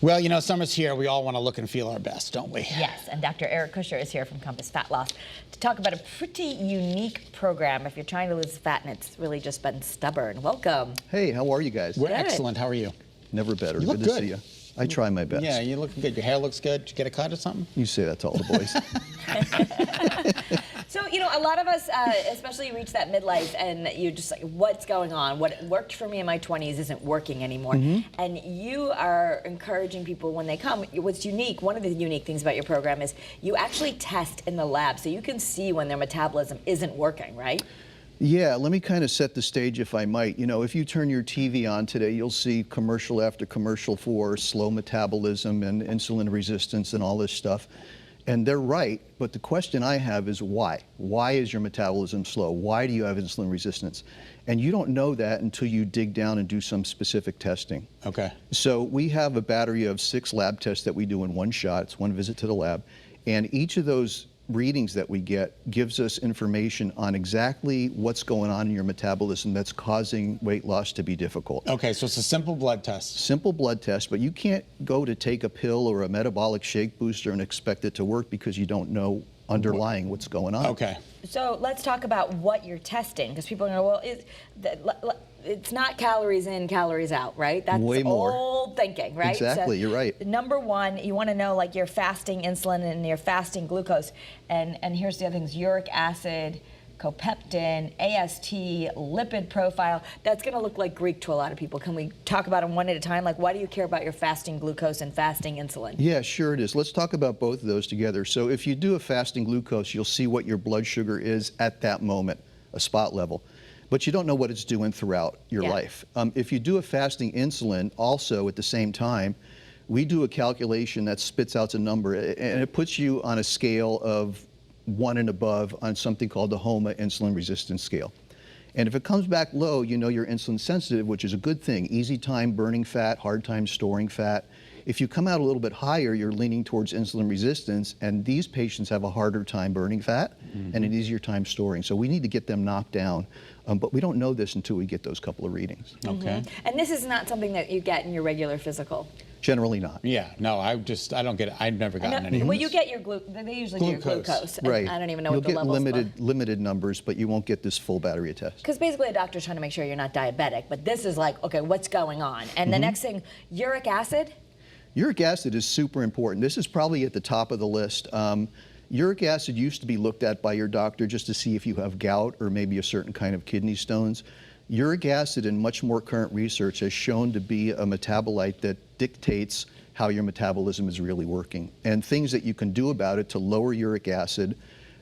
Well, you know, summer's here. We all want to look and feel our best, don't we? Yes, and Dr. Eric Kusher is here from Compass Fat Loss to talk about a pretty unique program if you're trying to lose fat and it's really just been stubborn. Welcome. Hey, how are you guys? We're Good. excellent. How are you? Never better. You look good to good. see you. I try my best. Yeah, you look good. Your hair looks good. Did you get a cut or something? You say that to all the boys. So, you know, a lot of us, especially you reach that midlife and you're just like, what's going on? What worked for me in my 20s isn't working anymore. And you are encouraging people when they come. What's unique, one of the unique things about your program is you actually test in the lab so you can see when their metabolism isn't working, right? Yeah, let me kind of set the stage if I might. You know, if you turn your TV on today, you'll see commercial after commercial for slow metabolism and insulin resistance and all this stuff. And they're right, but the question I have is why? Why is your metabolism slow? Why do you have insulin resistance? And you don't know that until you dig down and do some specific testing. Okay. So we have a battery of 6 lab tests that we do in one shot. It's one visit to the lab. And each of those readings that we get gives us information on exactly what's going on in your metabolism that's causing weight loss to be difficult. Okay, so it's a simple blood test. Simple blood test, but you can't go to take a pill or a metabolic shake booster and expect it to work because you don't know underlying what's going on. Okay. So let's talk about what you're testing, because people are going, well, it's not calories in, calories out, right? That's way more old thinking, right? Exactly, so you're right. Number one, you want to know like your fasting insulin and your fasting glucose, and here's the other things: uric acid, copeptin, AST, lipid profile. That's going to look like Greek to a lot of people. Can we talk about them one at a time? Like, why do you care about your fasting glucose and fasting insulin? Yeah, sure it is. Let's talk about both of those together. So if you do a fasting glucose, you'll see what your blood sugar is at that moment, a spot level. But you don't know what it's doing throughout your life. If you do a fasting insulin, also at the same time, we do a calculation that spits out a number, and it puts you on a scale of 1 and above on something called the HOMA insulin resistance scale. And if it comes back low, you know you're insulin sensitive, which is a good thing. Easy time burning fat, hard time storing fat. If you come out a little bit higher, you're leaning towards insulin resistance, and these patients have a harder time burning fat and an easier time storing. So we need to get them knocked down, but we don't know this until we get those couple of readings. Okay. And this is not something that you get in your regular physical. Generally not. Yeah, no, I don't get it. I've never gotten any. Well, you get your they usually do your glucose. And Right. I don't even know You'll what the get levels limited numbers, but you won't get this full battery of tests. Because basically a doctor's trying to make sure you're not diabetic, but this is like, okay, what's going on? And the next thing, uric acid? Uric acid is super important. This is probably at the top of the list. Uric acid used to be looked at by your doctor just to see if you have gout or maybe a certain kind of kidney stones. Uric acid in much more current research has shown to be a metabolite that dictates how your metabolism is really working. And things that you can do about it to lower uric acid,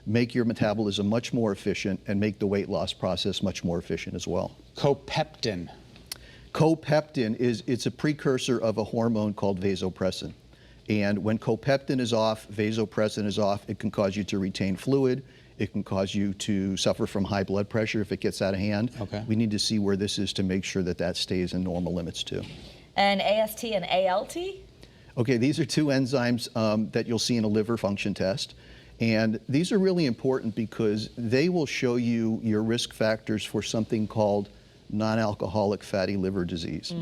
make your metabolism much more efficient, and make the weight loss process much more efficient as well. Copeptin. Copeptin it's a precursor of a hormone called vasopressin. And when copeptin is off, vasopressin is off, it can cause you to retain fluid. It can cause you to suffer from high blood pressure if it gets out of hand. Okay. We need to see where this is to make sure that that stays in normal limits too. And AST and ALT? Okay, these are 2 enzymes that you'll see in a liver function test. And these are really important because they will show you your risk factors for something called non-alcoholic fatty liver disease.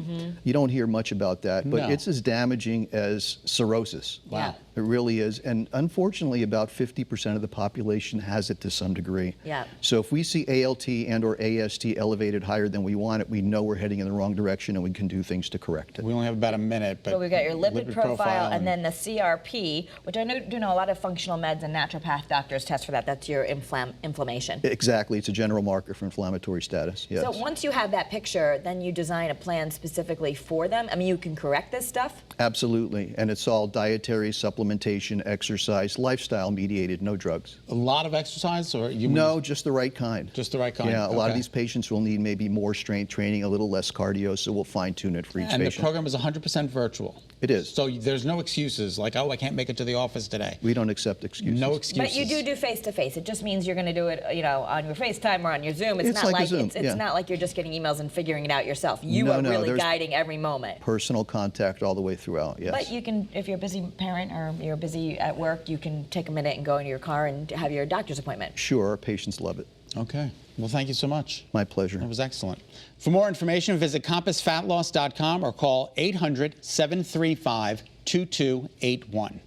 You don't hear much about that, but No. it's as damaging as cirrhosis. Wow. It really is. And unfortunately, about 50% of the population has it to some degree. Yeah. So if we see ALT and or AST elevated higher than we want it, we know we're heading in the wrong direction and we can do things to correct it. We only have about a minute, but So we've got your lipid profile and then the CRP, which I do know a lot of functional meds and naturopath doctors test for that. That's your inflammation. Exactly. It's a general marker for inflammatory status. Yes. So once you have that picture, then you design a plan specifically for them. I mean, you can correct this stuff? Absolutely. And it's all dietary, supplementation, exercise, lifestyle mediated, no drugs. a lot of exercise, or you No, just the right kind. just the right kind. Yeah, a lot of Okay. these patients will need maybe more strength training, a little less cardio, so we'll fine tune it for each And the patient. program is 100% virtual. It is. So there's no excuses like, oh, I can't make it to the office today. We don't accept excuses. No excuses. But you do face-to-face. It just means you're going to do it, you know, on your FaceTime or on your Zoom. It's It's not like a like Zoom, it's yeah. not like you're just getting emails and figuring it out yourself. You No, are no, really there's guiding every moment. Personal contact all the way throughout, yes. But you can, if you're a busy parent or you're busy at work, you can take a minute and go into your car and have your doctor's appointment. Sure, our patients love it. Okay. Well, thank you so much. My pleasure. That was excellent. For more information, visit compassfatloss.com or call 800-735-2281.